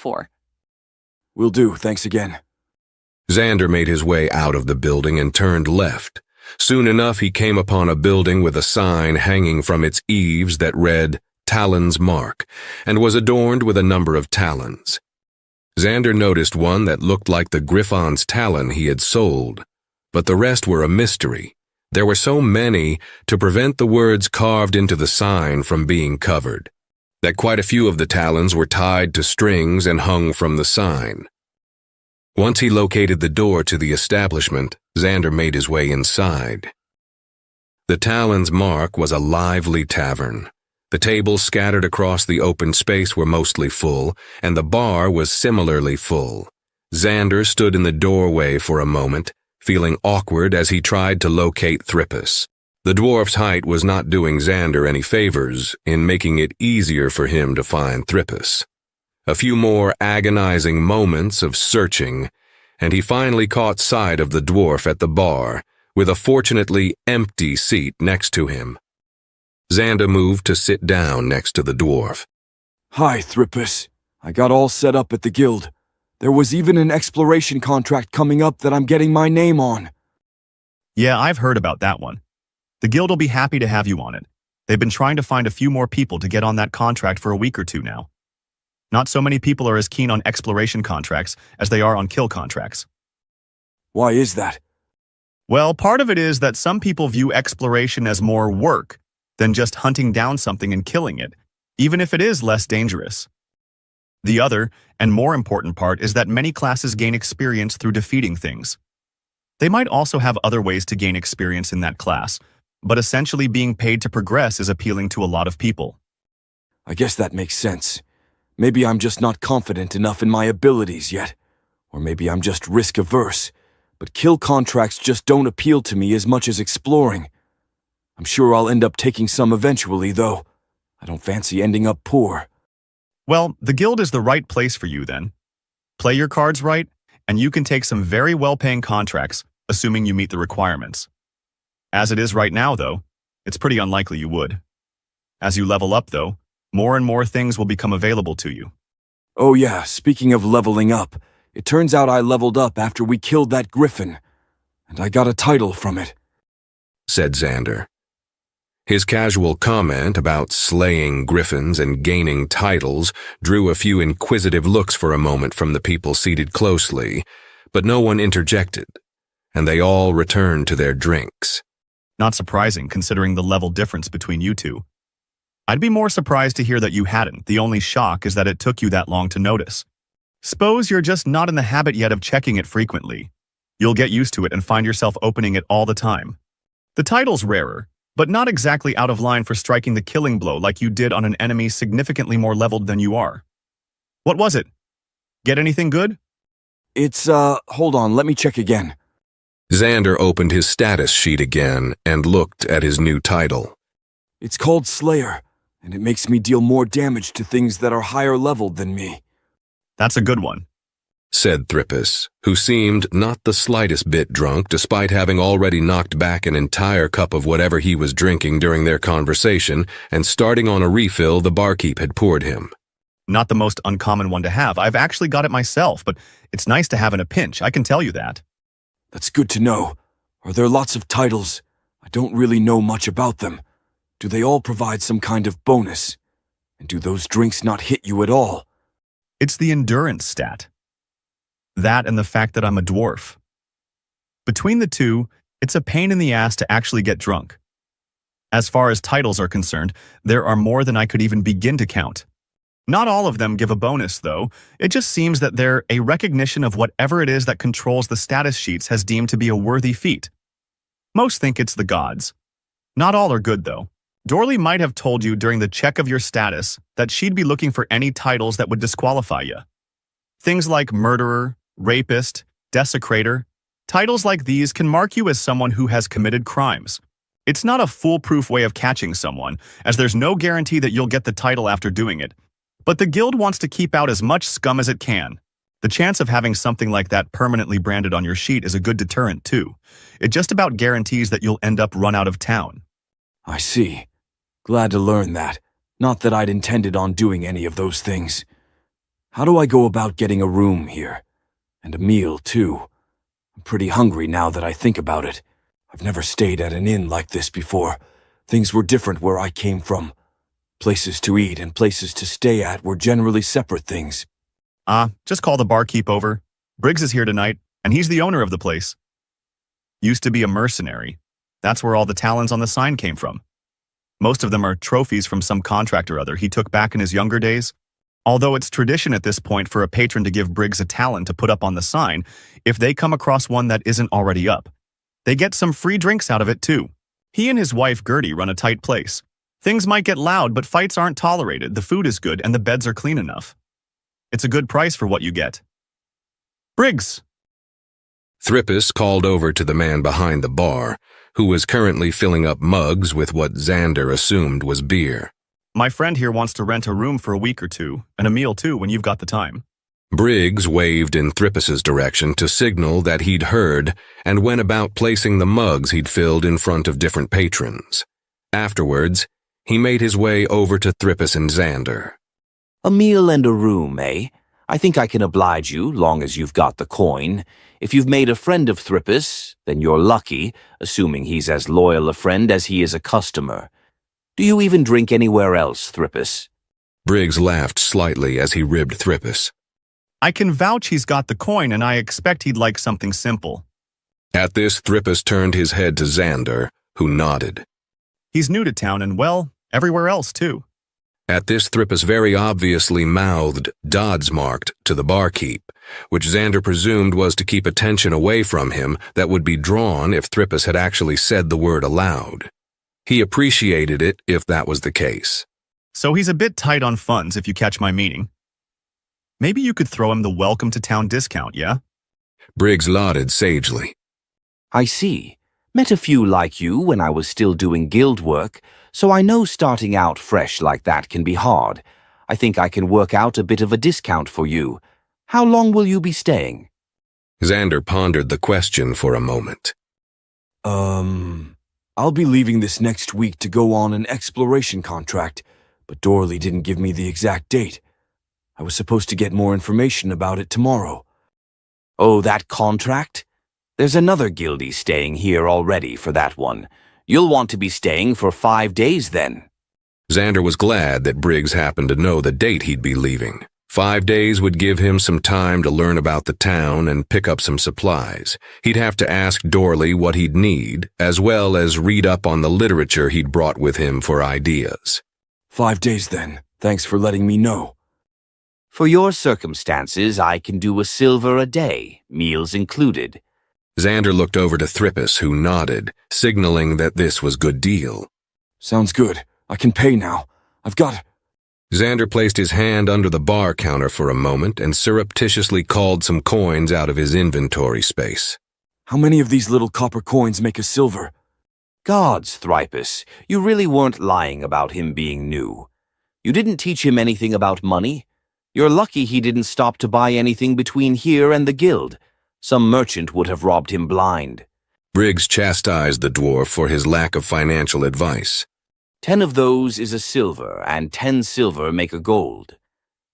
for. Will do, thanks again. Xander made his way out of the building and turned left. Soon enough, he came upon a building with a sign hanging from its eaves that read Talon's Mark and was adorned with a number of talons. Xander noticed one that looked like the Griffon's talon he had sold, but the rest were a mystery. There were so many to prevent the words carved into the sign from being covered, that quite a few of the talons were tied to strings and hung from the sign. Once he located the door to the establishment, Xander made his way inside. The Talon's Mark was a lively tavern. The tables scattered across the open space were mostly full, and the bar was similarly full. Xander stood in the doorway for a moment, feeling awkward as he tried to locate Thrippus. The dwarf's height was not doing Xander any favors in making it easier for him to find Thrippus. A few more agonizing moments of searching, and he finally caught sight of the dwarf at the bar, with a fortunately empty seat next to him. Xander moved to sit down next to the dwarf. Hi, Thrippus. I got all set up at the guild. There was even an exploration contract coming up that I'm getting my name on. Yeah, I've heard about that one. The guild will be happy to have you on it. They've been trying to find a few more people to get on that contract for a week or two now. Not so many people are as keen on exploration contracts as they are on kill contracts. Why is that? Well, part of it is that some people view exploration as more work than just hunting down something and killing it, even if it is less dangerous. The other, and more important part, is that many classes gain experience through defeating things. They might also have other ways to gain experience in that class, but essentially being paid to progress is appealing to a lot of people. I guess that makes sense. Maybe I'm just not confident enough in my abilities yet. Or maybe I'm just risk-averse. But kill contracts just don't appeal to me as much as exploring. I'm sure I'll end up taking some eventually, though. I don't fancy ending up poor. Well, the guild is the right place for you then. Play your cards right, and you can take some very well-paying contracts, assuming you meet the requirements. As it is right now, though, it's pretty unlikely you would. As you level up, though, more and more things will become available to you. Oh yeah, speaking of leveling up, it turns out I leveled up after we killed that griffin, and I got a title from it, said Xander. His casual comment about slaying griffins and gaining titles drew a few inquisitive looks for a moment from the people seated closely, but no one interjected, and they all returned to their drinks. Not surprising, considering the level difference between you two. I'd be more surprised to hear that you hadn't. The only shock is that it took you that long to notice. Suppose you're just not in the habit yet of checking it frequently. You'll get used to it and find yourself opening it all the time. The title's rarer, but not exactly out of line for striking the killing blow like you did on an enemy significantly more leveled than you are. What was it? Get anything good? It's, hold on, let me check again. Xander opened his status sheet again and looked at his new title. It's called Slayer, and it makes me deal more damage to things that are higher leveled than me. That's a good one, said Thrippus, who seemed not the slightest bit drunk despite having already knocked back an entire cup of whatever he was drinking during their conversation and starting on a refill the barkeep had poured him. Not the most uncommon one to have. I've actually got it myself, but it's nice to have in a pinch, I can tell you that. That's good to know. Are there lots of titles? I don't really know much about them. Do they all provide some kind of bonus? And do those drinks not hit you at all? It's the endurance stat. That and the fact that I'm a dwarf. Between the two, it's a pain in the ass to actually get drunk. As far as titles are concerned, there are more than I could even begin to count. Not all of them give a bonus, though. It just seems that they're a recognition of whatever it is that controls the status sheets has deemed to be a worthy feat. Most think it's the gods. Not all are good, though. Dorley might have told you during the check of your status that she'd be looking for any titles that would disqualify you. Things like murderer, rapist, desecrator. Titles like these can mark you as someone who has committed crimes. It's not a foolproof way of catching someone, as there's no guarantee that you'll get the title after doing it. But the guild wants to keep out as much scum as it can. The chance of having something like that permanently branded on your sheet is a good deterrent, too. It just about guarantees that you'll end up run out of town. I see. Glad to learn that. Not that I'd intended on doing any of those things. How do I go about getting a room here? And a meal, too. I'm pretty hungry now that I think about it. I've never stayed at an inn like this before. Things were different where I came from. Places to eat and places to stay at were generally separate things. Just call the barkeep over. Briggs is here tonight, and he's the owner of the place. Used to be a mercenary. That's where all the talons on the sign came from. Most of them are trophies from some contract or other he took back in his younger days. Although it's tradition at this point for a patron to give Briggs a talon to put up on the sign if they come across one that isn't already up. They get some free drinks out of it too. He and his wife Gertie run a tight place. Things might get loud, but fights aren't tolerated, the food is good, and the beds are clean enough. It's a good price for what you get. Briggs! Thrippus called over to the man behind the bar, who was currently filling up mugs with what Xander assumed was beer. My friend here wants to rent a room for a week or two, and a meal too when you've got the time. Briggs waved in Thrippus's direction to signal that he'd heard and went about placing the mugs he'd filled in front of different patrons. Afterwards, he made his way over to Thrippus and Xander. A meal and a room, eh? I think I can oblige you, long as you've got the coin. If you've made a friend of Thrippus, then you're lucky, assuming he's as loyal a friend as he is a customer. Do you even drink anywhere else, Thrippus? Briggs laughed slightly as he ribbed Thrippus. I can vouch he's got the coin, and I expect he'd like something simple. At this, Thrippus turned his head to Xander, who nodded. He's new to town and, well, everywhere else too. At this, Thrippus very obviously mouthed Doddsmarked to the barkeep, which Xander presumed was to keep attention away from him that would be drawn if Thrippus had actually said the word aloud. He appreciated it if that was the case. So he's a bit tight on funds, if you catch my meaning. Maybe you could throw him the welcome to town discount, yeah? Briggs nodded sagely. I see. Met a few like you when I was still doing guild work, so I know starting out fresh like that can be hard. I think I can work out a bit of a discount for you. How long will you be staying? Xander pondered the question for a moment. I'll be leaving this next week to go on an exploration contract, but Dorley didn't give me the exact date. I was supposed to get more information about it tomorrow. Oh, that contract? There's another guildie staying here already for that one. You'll want to be staying for 5 days then. Xander was glad that Briggs happened to know the date he'd be leaving. 5 days would give him some time to learn about the town and pick up some supplies. He'd have to ask Dorley what he'd need, as well as read up on the literature he'd brought with him for ideas. 5 days then. Thanks for letting me know. For your circumstances, I can do a silver a day, meals included. Xander looked over to Thrippus, who nodded, signaling that this was good deal. Sounds good. I can pay now. I've got... Xander placed his hand under the bar counter for a moment and surreptitiously called some coins out of his inventory space. How many of these little copper coins make a silver? Gods, Thrippus, you really weren't lying about him being new. You didn't teach him anything about money. You're lucky he didn't stop to buy anything between here and the guild. Some merchant would have robbed him blind. Briggs chastised the dwarf for his lack of financial advice. 10 of those is a silver, and 10 silver make a gold.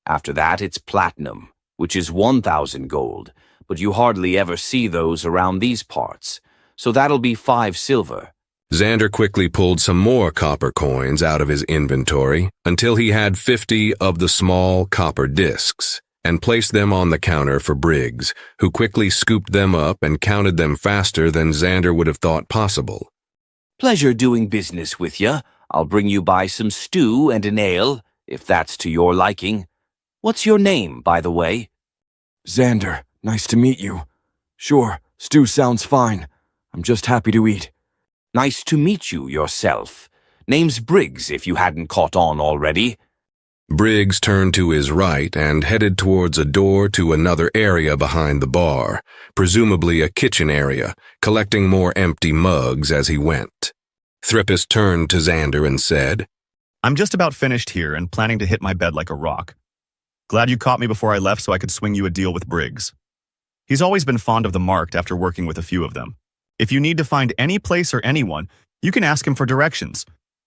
After that, it's platinum, which is 1,000 gold, but you hardly ever see those around these parts, so that'll be 5 silver. Xander quickly pulled some more copper coins out of his inventory until he had 50 of the small copper discs, and placed them on the counter for Briggs, who quickly scooped them up and counted them faster than Xander would have thought possible. Pleasure doing business with ya. I'll bring you by some stew and an ale, if that's to your liking. What's your name, by the way? Xander, nice to meet you. Sure, stew sounds fine. I'm just happy to eat. Nice to meet you yourself. Name's Briggs, if you hadn't caught on already. Briggs turned to his right and headed towards a door to another area behind the bar, presumably a kitchen area, collecting more empty mugs as he went. Thrippus turned to Xander and said, I'm just about finished here and planning to hit my bed like a rock. Glad you caught me before I left so I could swing you a deal with Briggs. He's always been fond of the marked after working with a few of them. If you need to find any place or anyone, you can ask him for directions.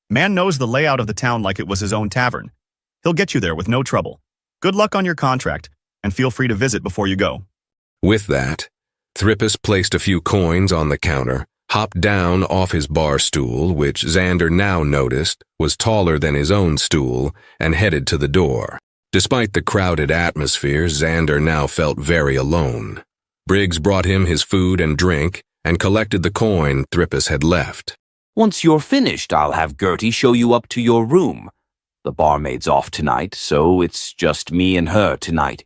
Man knows the layout of the town like it was his own tavern. He'll get you there with no trouble. Good luck on your contract, and feel free to visit before you go. With that, Thrippus placed a few coins on the counter, hopped down off his bar stool, which Xander now noticed was taller than his own stool, and headed to the door. Despite the crowded atmosphere, Xander now felt very alone. Briggs brought him his food and drink and collected the coin Thrippus had left. Once you're finished, I'll have Gertie show you up to your room. The barmaid's off tonight, so it's just me and her tonight.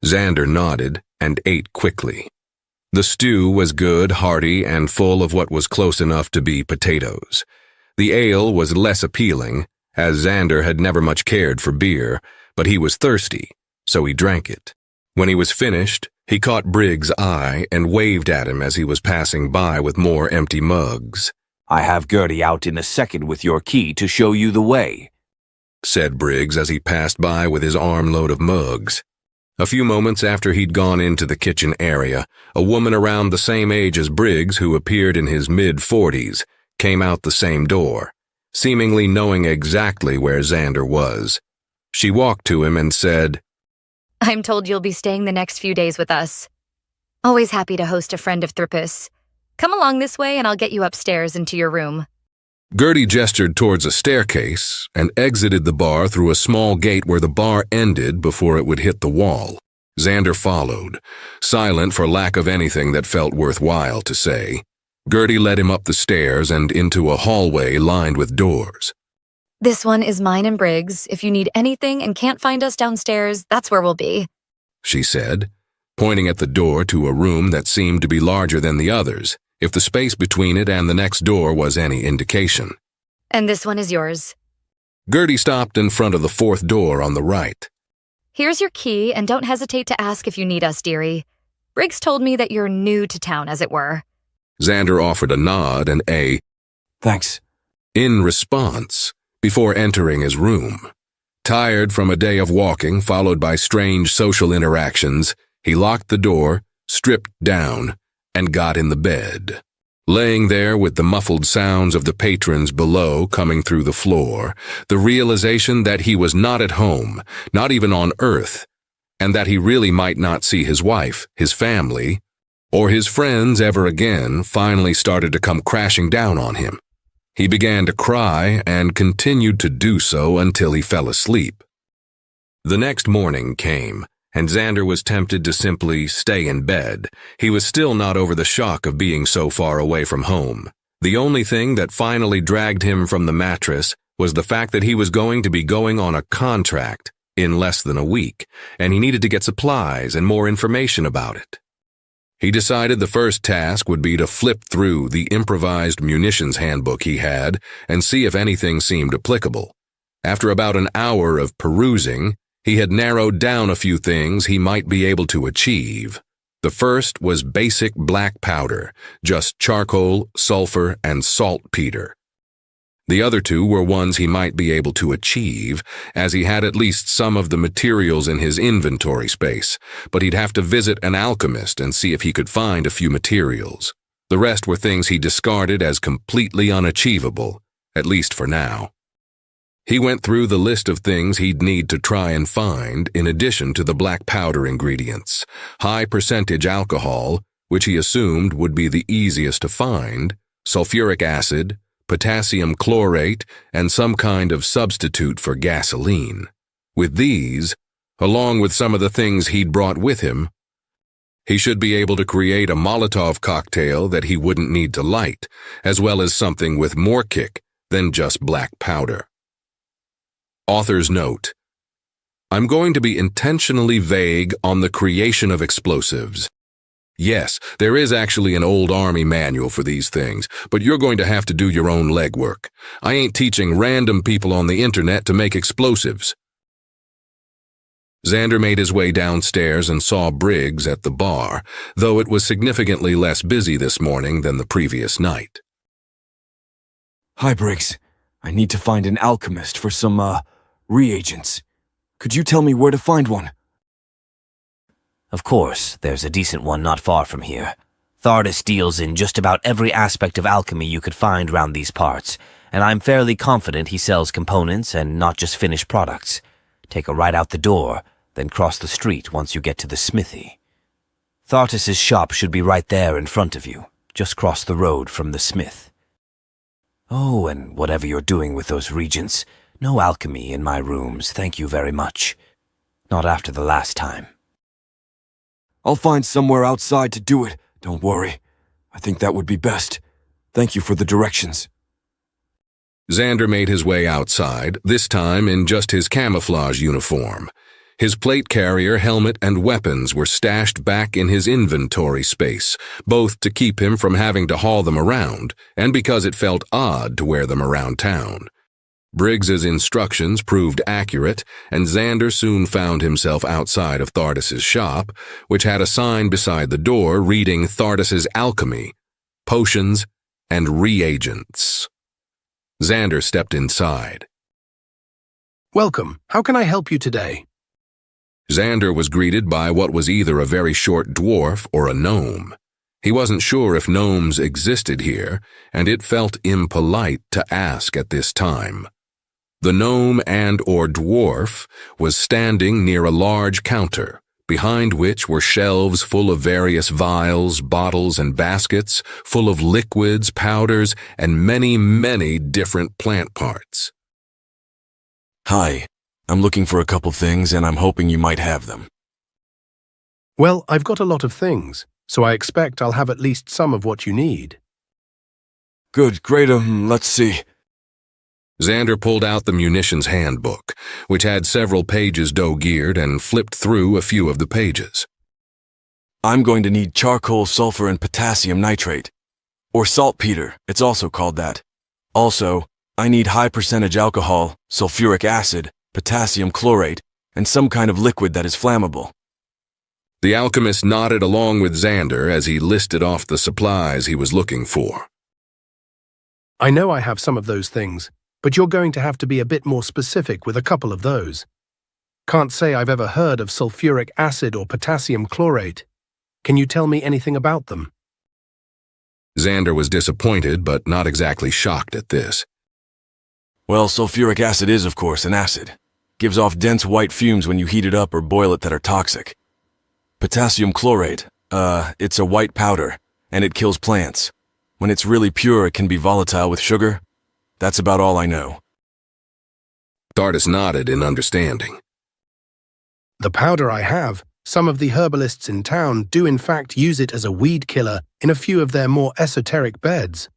Xander nodded and ate quickly. The stew was good, hearty, and full of what was close enough to be potatoes. The ale was less appealing, as Xander had never much cared for beer, but he was thirsty, so he drank it. When he was finished, he caught Briggs' eye and waved at him as he was passing by with more empty mugs. I have Gertie out in a second with your key to show you the way, said Briggs as he passed by with his armload of mugs. A few moments after he'd gone into the kitchen area, a woman around the same age as Briggs, who appeared in his mid-40s, came out the same door, seemingly knowing exactly where Xander was. She walked to him and said, I'm told you'll be staying the next few days with us. Always happy to host a friend of Thrippus. Come along this way and I'll get you upstairs into your room. Gertie gestured towards a staircase and exited the bar through a small gate where the bar ended before it would hit the wall. Xander followed, silent for lack of anything that felt worthwhile to say. Gertie led him up the stairs and into a hallway lined with doors. This one is mine and Briggs. If you need anything and can't find us downstairs, that's where we'll be, she said, pointing at the door to a room that seemed to be larger than the others, if the space between it and the next door was any indication. And this one is yours. Gertie stopped in front of the fourth door on the right. Here's your key, and don't hesitate to ask if you need us, dearie. Briggs told me that you're new to town, as it were. Xander offered a nod and a Thanks in response before entering his room. Tired from a day of walking followed by strange social interactions, he locked the door, stripped down, and got in the bed. Laying there with the muffled sounds of the patrons below coming through the floor, the realization that he was not at home, not even on Earth, and that he really might not see his wife, his family, or his friends ever again finally started to come crashing down on him. He began to cry and continued to do so until he fell asleep. The next morning came, and Xander was tempted to simply stay in bed. He was still not over the shock of being so far away from home. The only thing that finally dragged him from the mattress was the fact that he was going to be going on a contract in less than a week, and he needed to get supplies and more information about it. He decided the first task would be to flip through the improvised munitions handbook he had and see if anything seemed applicable. After about an hour of perusing, he had narrowed down a few things he might be able to achieve. The first was basic black powder, just charcoal, sulfur, and saltpeter. The other two were ones he might be able to achieve, as he had at least some of the materials in his inventory space, but he'd have to visit an alchemist and see if he could find a few materials. The rest were things he discarded as completely unachievable, at least for now. He went through the list of things he'd need to try and find in addition to the black powder ingredients: high percentage alcohol, which he assumed would be the easiest to find, sulfuric acid, potassium chlorate, and some kind of substitute for gasoline. With these, along with some of the things he'd brought with him, he should be able to create a Molotov cocktail that he wouldn't need to light, as well as something with more kick than just black powder. Author's note: I'm going to be intentionally vague on the creation of explosives. Yes, there is actually an old army manual for these things, but you're going to have to do your own legwork. I ain't teaching random people on the internet to make explosives. Xander made his way downstairs and saw Briggs at the bar, though it was significantly less busy this morning than the previous night. Hi, Briggs. I need to find an alchemist for some, reagents. Could you tell me where to find one? Of course, there's a decent one not far from here. Thardis deals in just about every aspect of alchemy you could find round these parts, and I'm fairly confident he sells components and not just finished products. Take a right out the door, then cross the street once you get to the smithy. Thartus's shop should be right there in front of you. Just cross the road from the smith. Oh, and whatever you're doing with those regents, no alchemy in my rooms, thank you very much. Not after the last time. I'll find somewhere outside to do it, don't worry. I think that would be best. Thank you for the directions. Xander made his way outside, this time in just his camouflage uniform. His plate carrier, helmet, and weapons were stashed back in his inventory space, both to keep him from having to haul them around, and because it felt odd to wear them around town. Briggs's instructions proved accurate, and Xander soon found himself outside of Thartus's shop, which had a sign beside the door reading Thartus's Alchemy, Potions, and Reagents. Xander stepped inside. Welcome. How can I help you today? Xander was greeted by what was either a very short dwarf or a gnome. He wasn't sure if gnomes existed here, and it felt impolite to ask at this time. The gnome and/or dwarf was standing near a large counter, behind which were shelves full of various vials, bottles, and baskets, full of liquids, powders, and many, many different plant parts. Hi, I'm looking for a couple things and I'm hoping you might have them. Well, I've got a lot of things, so I expect I'll have at least some of what you need. Good, great, let's see. Xander pulled out the munitions handbook, which had several pages doe-geared, and flipped through a few of the pages. I'm going to need charcoal, sulfur, and potassium nitrate. Or saltpeter, it's also called that. Also, I need high percentage alcohol, sulfuric acid, potassium chlorate, and some kind of liquid that is flammable. The alchemist nodded along with Xander as he listed off the supplies he was looking for. I know I have some of those things, but you're going to have to be a bit more specific with a couple of those. Can't say I've ever heard of sulfuric acid or potassium chlorate. Can you tell me anything about them? Xander was disappointed, but not exactly shocked at this. Well, sulfuric acid is, of course, an acid. Gives off dense white fumes when you heat it up or boil it that are toxic. Potassium chlorate, it's a white powder, and it kills plants. When it's really pure, it can be volatile with sugar. That's about all I know. Thartus nodded in understanding. The powder I have, some of the herbalists in town do in fact use it as a weed killer in a few of their more esoteric beds.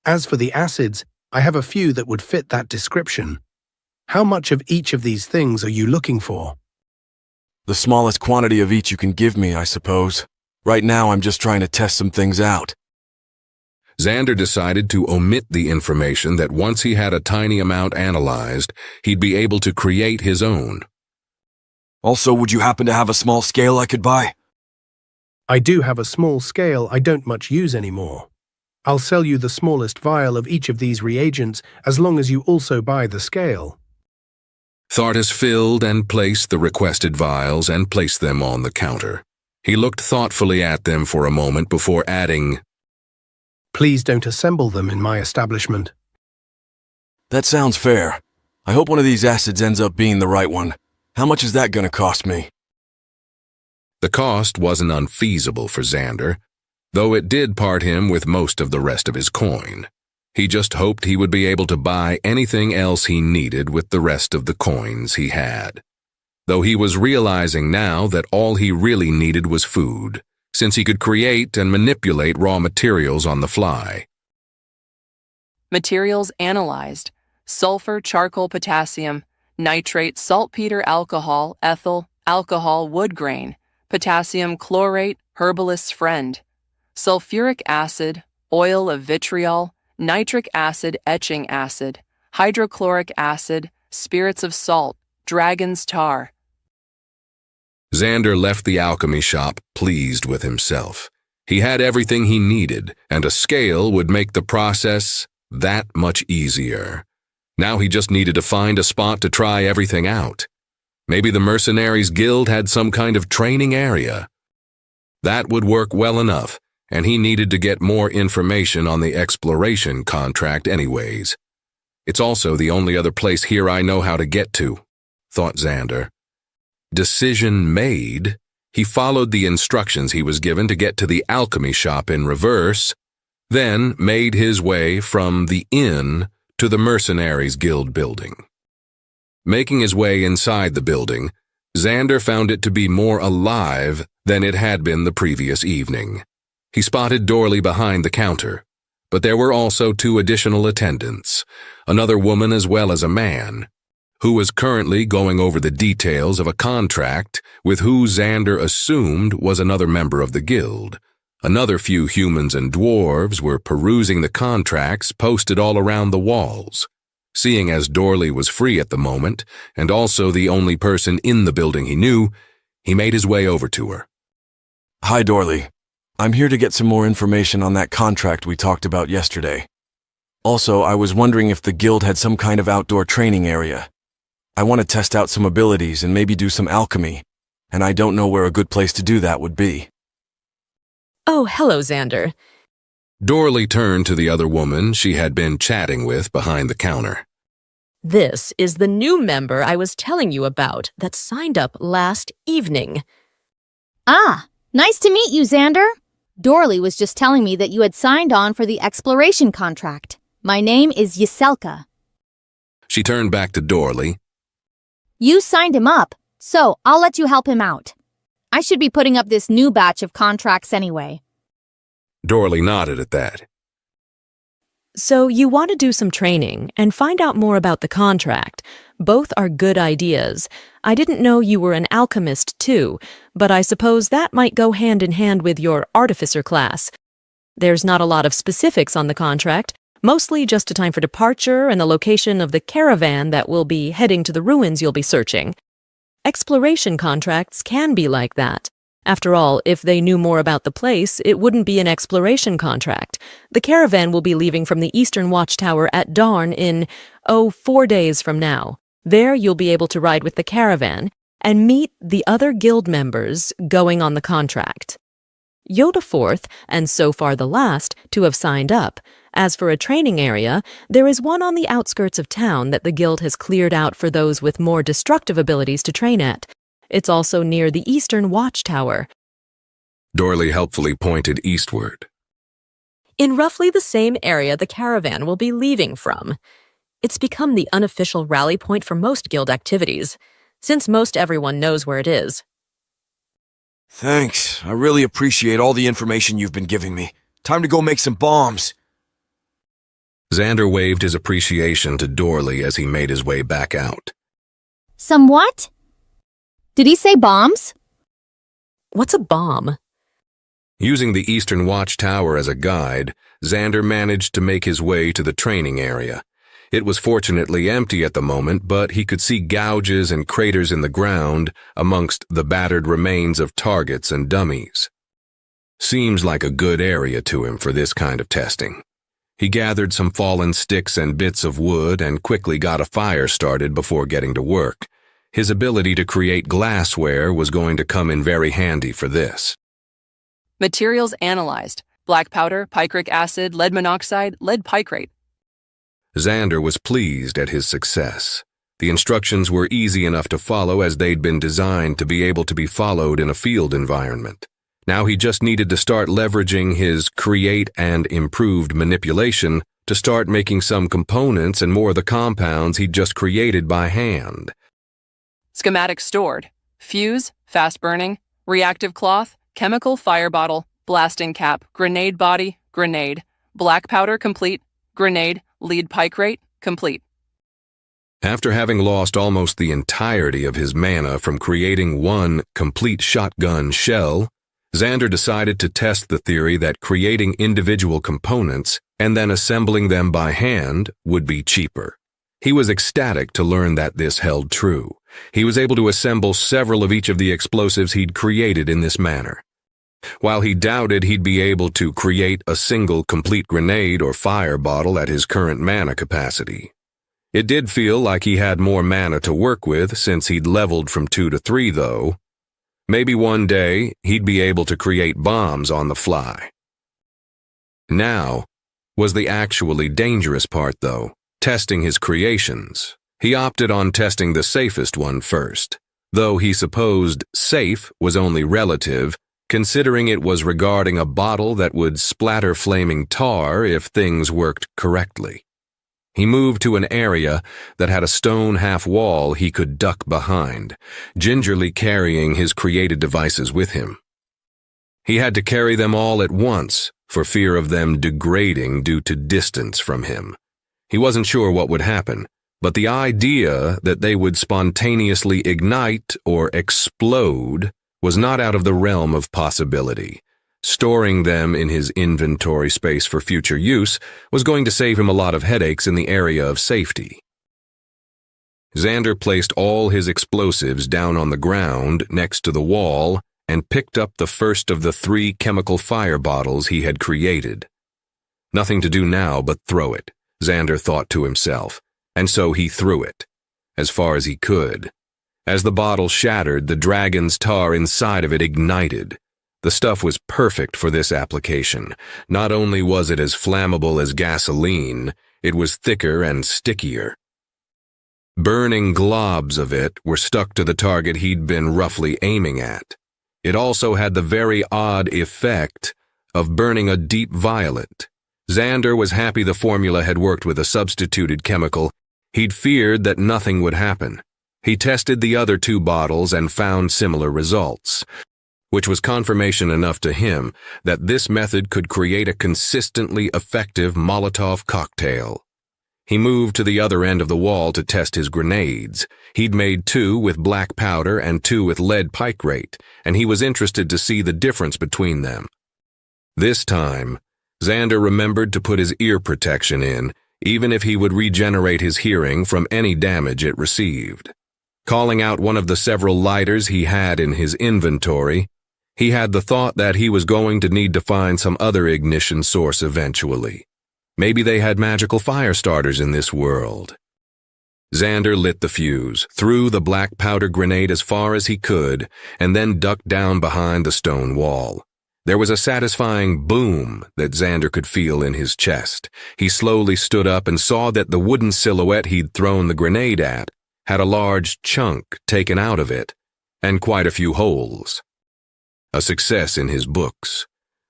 As for the acids, I have a few that would fit that description. How much of each of these things are you looking for? The smallest quantity of each you can give me, I suppose. Right now, I'm just trying to test some things out. Xander decided to omit the information that once he had a tiny amount analyzed, he'd be able to create his own. Also, would you happen to have a small scale I could buy? I do have a small scale I don't much use anymore. I'll sell you the smallest vial of each of these reagents as long as you also buy the scale. Thartus filled and placed the requested vials and placed them on the counter. He looked thoughtfully at them for a moment before adding, Please don't assemble them in my establishment. That sounds fair. I hope one of these acids ends up being the right one. How much is that going to cost me? The cost wasn't unfeasible for Xander, though it did part him with most of the rest of his coin. He just hoped he would be able to buy anything else he needed with the rest of the coins he had. Though he was realizing now that all he really needed was food, since he could create and manipulate raw materials on the fly. Materials analyzed: sulfur, charcoal, potassium, nitrate, saltpeter, alcohol, ethyl, alcohol, wood grain, potassium chlorate, herbalist's friend, sulfuric acid, oil of vitriol, nitric acid, etching acid, hydrochloric acid, spirits of salt, dragon's tar. Xander left the alchemy shop pleased with himself. He had everything he needed, and a scale would make the process that much easier. Now he just needed to find a spot to try everything out. Maybe the Mercenaries Guild had some kind of training area. That would work well enough, and he needed to get more information on the exploration contract anyways. It's also the only other place here I know how to get to. thought Xander. Decision made, he followed the instructions he was given to get to the alchemy shop in reverse, then made his way from the inn to the Mercenaries Guild building. Making his way inside the building, Xander found it to be more alive than it had been the previous evening. He spotted Dorley behind the counter, but there were also 2 additional attendants, another woman as well as a man, who was currently going over the details of a contract with who Xander assumed was another member of the guild. Another few humans and dwarves were perusing the contracts posted all around the walls. Seeing as Dorley was free at the moment, and also the only person in the building he knew, he made his way over to her. Hi, Dorley. I'm here to get some more information on that contract we talked about yesterday. Also, I was wondering if the guild had some kind of outdoor training area. I want to test out some abilities and maybe do some alchemy, and I don't know where a good place to do that would be. Oh, hello, Xander. Dorley turned to the other woman she had been chatting with behind the counter. This is the new member I was telling you about that signed up last evening. Ah, nice to meet you, Xander. Dorley was just telling me that you had signed on for the exploration contract. My name is Yaselka. She turned back to Dorley. You signed him up, so I'll let you help him out. I should be putting up this new batch of contracts anyway. Dorley nodded at that. So you want to do some training and find out more about the contract. Both are good ideas. I didn't know you were an alchemist too, but I suppose that might go hand in hand with your artificer class. There's not a lot of specifics on the contract, mostly just a time for departure and the location of the caravan that will be heading to the ruins you'll be searching. Exploration contracts can be like that. After all, if they knew more about the place, it wouldn't be an exploration contract. The caravan will be leaving from the Eastern Watchtower at dawn in, 4 days from now. There you'll be able to ride with the caravan and meet the other guild members going on the contract. You're the 4th, and so far the last, to have signed up. As for a training area, there is one on the outskirts of town that the guild has cleared out for those with more destructive abilities to train at. It's also near the Eastern Watchtower. Dorley helpfully pointed eastward. In roughly the same area the caravan will be leaving from. It's become the unofficial rally point for most guild activities, since most everyone knows where it is. Thanks. I really appreciate all the information you've been giving me. Time to go make some bombs. Xander waved his appreciation to Dorley as he made his way back out. Some what? Did he say bombs? What's a bomb? Using the Eastern Watchtower as a guide, Xander managed to make his way to the training area. It was fortunately empty at the moment, but he could see gouges and craters in the ground amongst the battered remains of targets and dummies. Seems like a good area to him for this kind of testing. He gathered some fallen sticks and bits of wood and quickly got a fire started before getting to work. His ability to create glassware was going to come in very handy for this. Materials analyzed: black powder, picric acid, lead monoxide, lead picrate. Xander was pleased at his success. The instructions were easy enough to follow as they'd been designed to be able to be followed in a field environment. Now he just needed to start leveraging his create and improved manipulation to start making some components and more of the compounds he'd just created by hand. Schematic stored: fuse, fast burning, reactive cloth, chemical fire bottle, blasting cap, grenade body, grenade, black powder complete, grenade, lead picrate complete. After having lost almost the entirety of his mana from creating one complete shotgun shell, Xander decided to test the theory that creating individual components and then assembling them by hand would be cheaper. He was ecstatic to learn that this held true. He was able to assemble several of each of the explosives he'd created in this manner. While he doubted he'd be able to create a single complete grenade or fire bottle at his current mana capacity. It did feel like he had more mana to work with since he'd leveled from 2 to 3 though. Maybe one day he'd be able to create bombs on the fly. Now was the actually dangerous part though, testing his creations. He opted on testing the safest one first, though he supposed safe was only relative, considering it was regarding a bottle that would splatter flaming tar if things worked correctly. He moved to an area that had a stone half-wall he could duck behind, gingerly carrying his created devices with him. He had to carry them all at once for fear of them degrading due to distance from him. He wasn't sure what would happen, but the idea that they would spontaneously ignite or explode was not out of the realm of possibility. Storing them in his inventory space for future use was going to save him a lot of headaches in the area of safety. Xander placed all his explosives down on the ground next to the wall and picked up the first of the 3 chemical fire bottles he had created. Nothing to do now but throw it, Xander thought to himself, and so he threw it, as far as he could. As the bottle shattered, the dragon's tar inside of it ignited. The stuff was perfect for this application. Not only was it as flammable as gasoline, it was thicker and stickier. Burning globs of it were stuck to the target he'd been roughly aiming at. It also had the very odd effect of burning a deep violet. Xander was happy the formula had worked with a substituted chemical. He'd feared that nothing would happen. He tested the other 2 bottles and found similar results, which was confirmation enough to him that this method could create a consistently effective Molotov cocktail. He moved to the other end of the wall to test his grenades. He'd made 2 with black powder and 2 with lead picrate, and he was interested to see the difference between them. This time, Xander remembered to put his ear protection in, even if he would regenerate his hearing from any damage it received. Calling out one of the several lighters he had in his inventory, he had the thought that he was going to need to find some other ignition source eventually. Maybe they had magical fire starters in this world. Xander lit the fuse, threw the black powder grenade as far as he could, and then ducked down behind the stone wall. There was a satisfying boom that Xander could feel in his chest. He slowly stood up and saw that the wooden silhouette he'd thrown the grenade at had a large chunk taken out of it, and quite a few holes. A success in his books.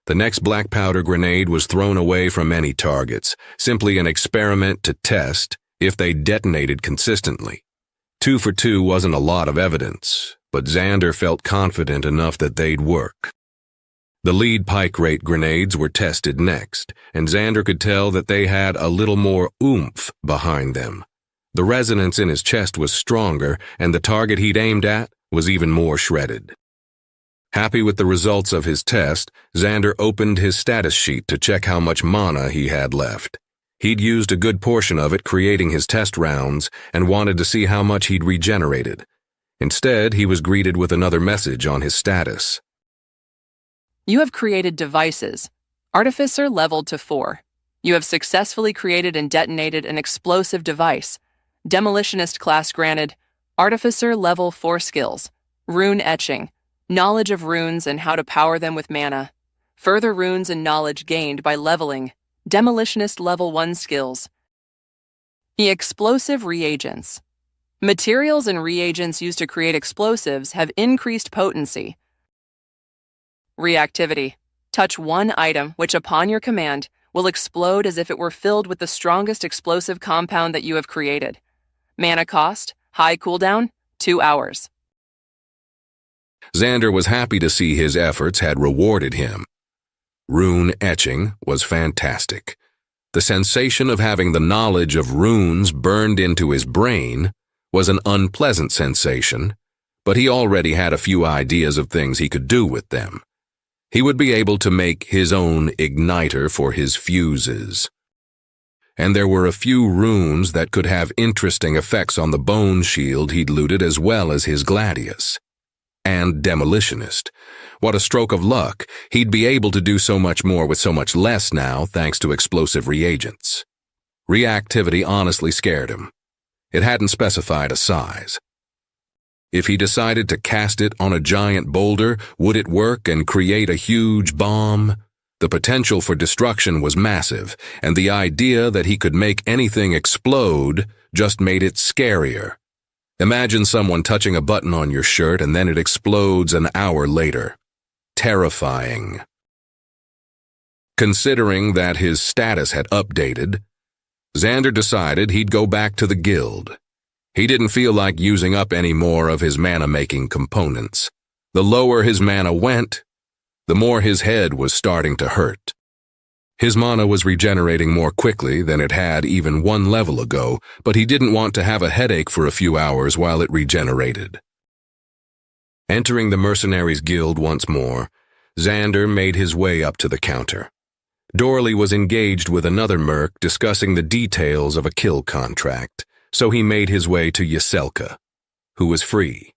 The next black powder grenade was thrown away from any targets, simply an experiment to test if they detonated consistently. 2 for 2 wasn't a lot of evidence, but Xander felt confident enough that they'd work. The lead picrate grenades were tested next, and Xander could tell that they had a little more oomph behind them. The resonance in his chest was stronger, and the target he'd aimed at was even more shredded. Happy with the results of his test, Xander opened his status sheet to check how much mana he had left. He'd used a good portion of it creating his test rounds and wanted to see how much he'd regenerated. Instead, he was greeted with another message on his status. You have created devices. Artificer leveled to 4. You have successfully created and detonated an explosive device. Demolitionist class granted. Artificer level 4 skills. Rune etching. Knowledge of runes and how to power them with mana. Further runes and knowledge gained by leveling. Demolitionist level 1 skills. The explosive reagents. Materials and reagents used to create explosives have increased potency. Reactivity. Touch one item which, upon your command, will explode as if it were filled with the strongest explosive compound that you have created. Mana cost, high cooldown, 2 hours. Xander was happy to see his efforts had rewarded him. Rune etching was fantastic. The sensation of having the knowledge of runes burned into his brain was an unpleasant sensation, but he already had a few ideas of things he could do with them. He would be able to make his own igniter for his fuses. And there were a few runes that could have interesting effects on the bone shield he'd looted as well as his gladius. And demolitionist. What a stroke of luck. He'd be able to do so much more with so much less now thanks to explosive reagents. Reactivity honestly scared him. It hadn't specified a size. If he decided to cast it on a giant boulder, would it work and create a huge bomb? The potential for destruction was massive, and the idea that he could make anything explode just made it scarier. Imagine someone touching a button on your shirt and then it explodes an hour later. Terrifying. Considering that his status had updated, Xander decided he'd go back to the guild. He didn't feel like using up any more of his mana-making components. The lower his mana went, the more his head was starting to hurt. His mana was regenerating more quickly than it had even one level ago, but he didn't want to have a headache for a few hours while it regenerated. Entering the Mercenaries Guild once more, Xander made his way up to the counter. Dorley was engaged with another merc discussing the details of a kill contract, so he made his way to Yaselka, who was free.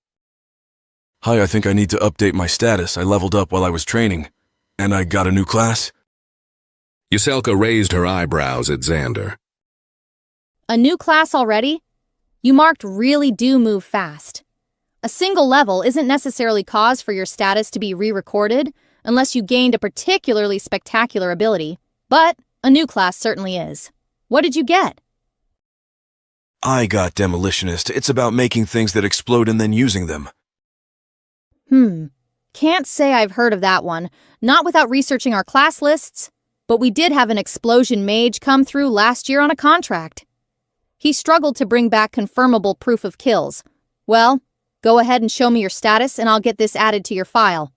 Hi, I think I need to update my status. I leveled up while I was training. And I got a new class? Yaselka raised her eyebrows at Xander. A new class already? You marked really do move fast. A single level isn't necessarily cause for your status to be re-recorded unless you gained a particularly spectacular ability, but a new class certainly is. What did you get? I got Demolitionist. It's about making things that explode and then using them. Can't say I've heard of that one, not without researching our class lists, but we did have an explosion mage come through last year on a contract. He struggled to bring back confirmable proof of kills. Well, go ahead and show me your status and I'll get this added to your file.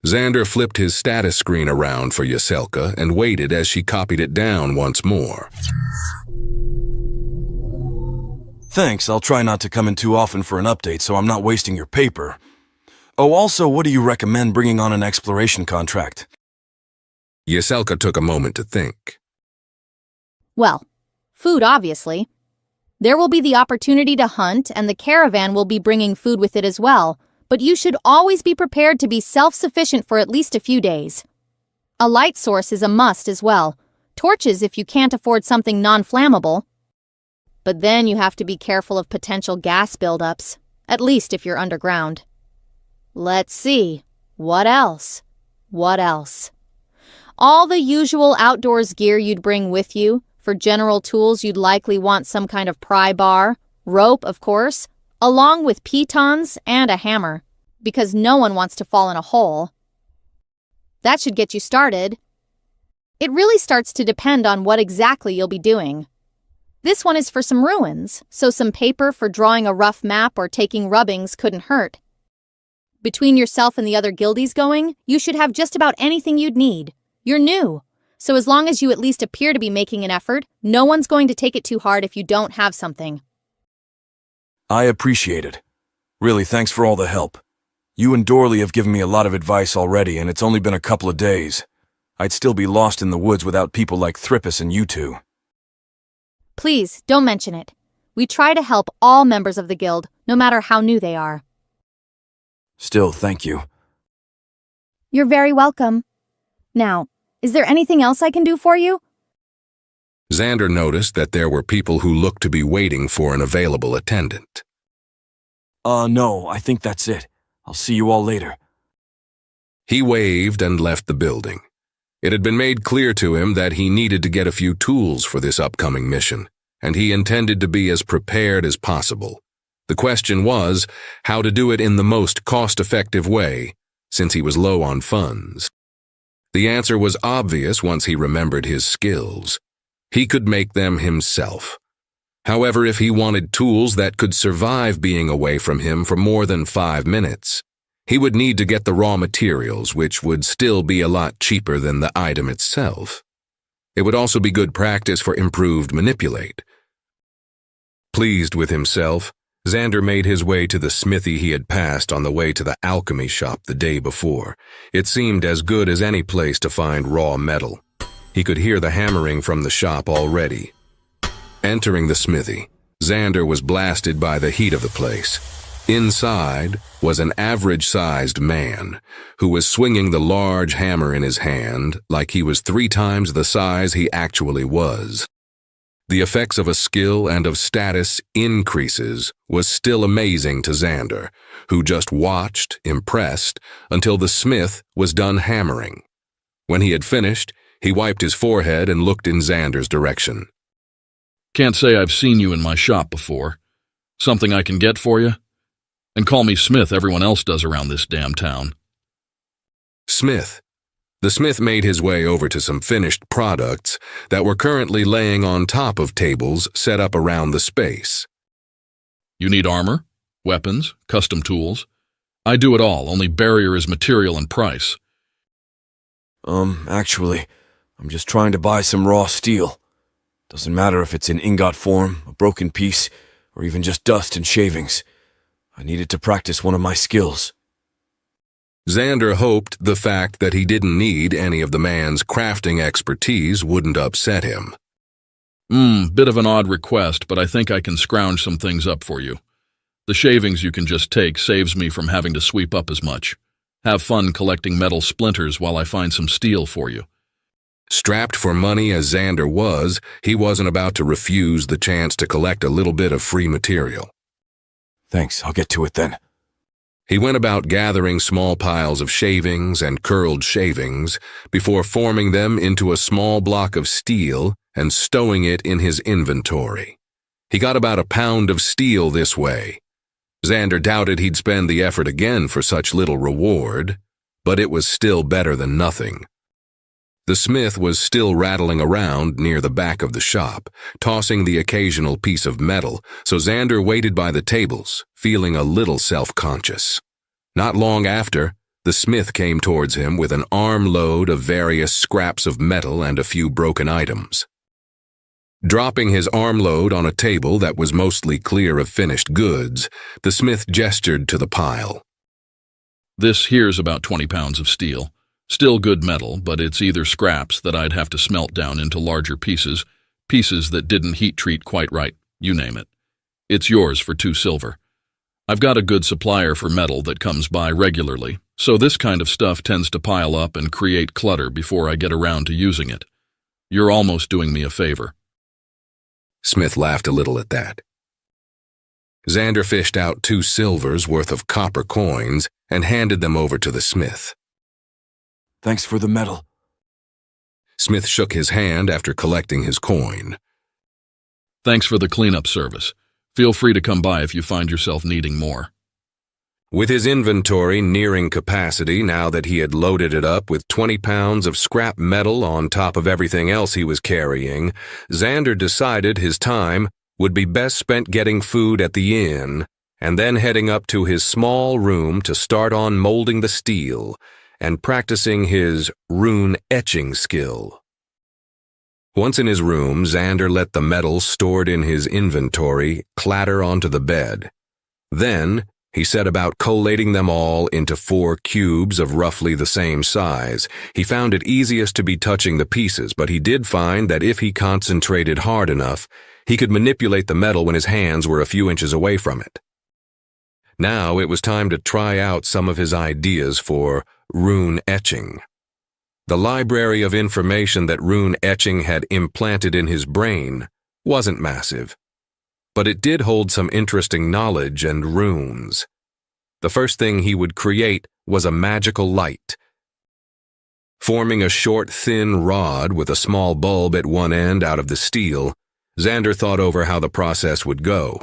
Xander flipped his status screen around for Yaselka and waited as she copied it down once more. Thanks, I'll try not to come in too often for an update so I'm not wasting your paper. Oh, also, what do you recommend bringing on an exploration contract? Yaselka took a moment to think. Well, food, obviously. There will be the opportunity to hunt, and the caravan will be bringing food with it as well, but you should always be prepared to be self-sufficient for at least a few days. A light source is a must as well. Torches if you can't afford something non-flammable. But then you have to be careful of potential gas buildups, at least if you're underground. Let's see. What else? What else? All the usual outdoors gear you'd bring with you. For general tools, you'd likely want some kind of pry bar, rope, of course, along with pitons and a hammer, because no one wants to fall in a hole. That should get you started. It really starts to depend on what exactly you'll be doing. This one is for some ruins, so some paper for drawing a rough map or taking rubbings couldn't hurt. Between yourself and the other guildies going, you should have just about anything you'd need. You're new, so as long as you at least appear to be making an effort, no one's going to take it too hard if you don't have something. I appreciate it. Really, thanks for all the help. You and Dorley have given me a lot of advice already, and it's only been a couple of days. I'd still be lost in the woods without people like Thrippus and you two. Please, don't mention it. We try to help all members of the guild, no matter how new they are. Still, thank you. You're very welcome. Now, is there anything else I can do for you? Xander noticed that there were people who looked to be waiting for an available attendant. No, I think that's it. I'll see you all later. He waved and left the building. It had been made clear to him that he needed to get a few tools for this upcoming mission, and he intended to be as prepared as possible. The question was how to do it in the most cost-effective way, since he was low on funds. The answer was obvious once he remembered his skills. He could make them himself. However, if he wanted tools that could survive being away from him for more than 5 minutes, he would need to get the raw materials, which would still be a lot cheaper than the item itself. It would also be good practice for improved manipulate. Pleased with himself, Xander made his way to the smithy he had passed on the way to the alchemy shop the day before. It seemed as good as any place to find raw metal. He could hear the hammering from the shop already. Entering the smithy, Xander was blasted by the heat of the place. Inside was an average-sized man who was swinging the large hammer in his hand like he was 3 times the size he actually was. The effects of a skill and of status increases was still amazing to Xander, who just watched, impressed, until the smith was done hammering. When he had finished, he wiped his forehead and looked in Xander's direction. Can't say I've seen you in my shop before. Something I can get for you? And call me Smith, everyone else does around this damn town. Smith. The smith made his way over to some finished products that were currently laying on top of tables set up around the space. You need armor, weapons, custom tools. I do it all, only barrier is material and price. Actually, I'm just trying to buy some raw steel. Doesn't matter if it's in ingot form, a broken piece, or even just dust and shavings. I needed to practice one of my skills. Xander hoped the fact that he didn't need any of the man's crafting expertise wouldn't upset him. Bit of an odd request, but I think I can scrounge some things up for you. The shavings you can just take saves me from having to sweep up as much. Have fun collecting metal splinters while I find some steel for you. Strapped for money as Xander was, he wasn't about to refuse the chance to collect a little bit of free material. Thanks, I'll get to it then. He went about gathering small piles of shavings and curled shavings before forming them into a small block of steel and stowing it in his inventory. He got about a pound of steel this way. Xander doubted he'd spend the effort again for such little reward, but it was still better than nothing. The smith was still rattling around near the back of the shop, tossing the occasional piece of metal, so Xander waited by the tables, feeling a little self-conscious. Not long after, the smith came towards him with an armload of various scraps of metal and a few broken items. Dropping his armload on a table that was mostly clear of finished goods, the smith gestured to the pile. This here's about 20 pounds of steel. Still good metal, but it's either scraps that I'd have to smelt down into larger pieces, pieces that didn't heat treat quite right, you name it. It's yours for 2 silver. I've got a good supplier for metal that comes by regularly, so this kind of stuff tends to pile up and create clutter before I get around to using it. You're almost doing me a favor. Smith laughed a little at that. Xander fished out 2 silvers worth of copper coins and handed them over to the smith. Thanks for the metal. Smith shook his hand after collecting his coin. Thanks for the cleanup service. Feel free to come by if you find yourself needing more. With his inventory nearing capacity now that he had loaded it up with 20 pounds of scrap metal on top of everything else he was carrying, Xander decided his time would be best spent getting food at the inn and then heading up to his small room to start on molding the steel and practicing his rune etching skill. Once in his room, Xander let the metal stored in his inventory clatter onto the bed. Then, he set about collating them all into 4 cubes of roughly the same size. He found it easiest to be touching the pieces, but he did find that if he concentrated hard enough, he could manipulate the metal when his hands were a few inches away from it. Now it was time to try out some of his ideas for rune etching. The library of information that rune etching had implanted in his brain wasn't massive, but it did hold some interesting knowledge and runes. The first thing he would create was a magical light. Forming a short, thin rod with a small bulb at one end out of the steel, Xander thought over how the process would go.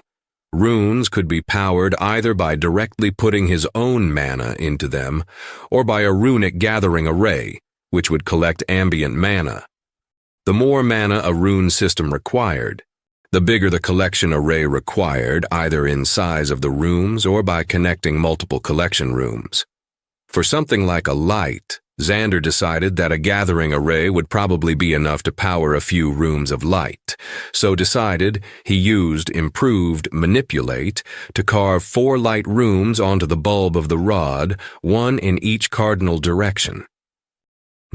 Runes could be powered either by directly putting his own mana into them, or by a runic gathering array, which would collect ambient mana. The more mana a rune system required, the bigger the collection array required, either in size of the rooms or by connecting multiple collection rooms. For something like a light, Xander decided that a gathering array would probably be enough to power a few rooms of light, so decided he used improved manipulate to carve 4 light rooms onto the bulb of the rod, 1 in each cardinal direction.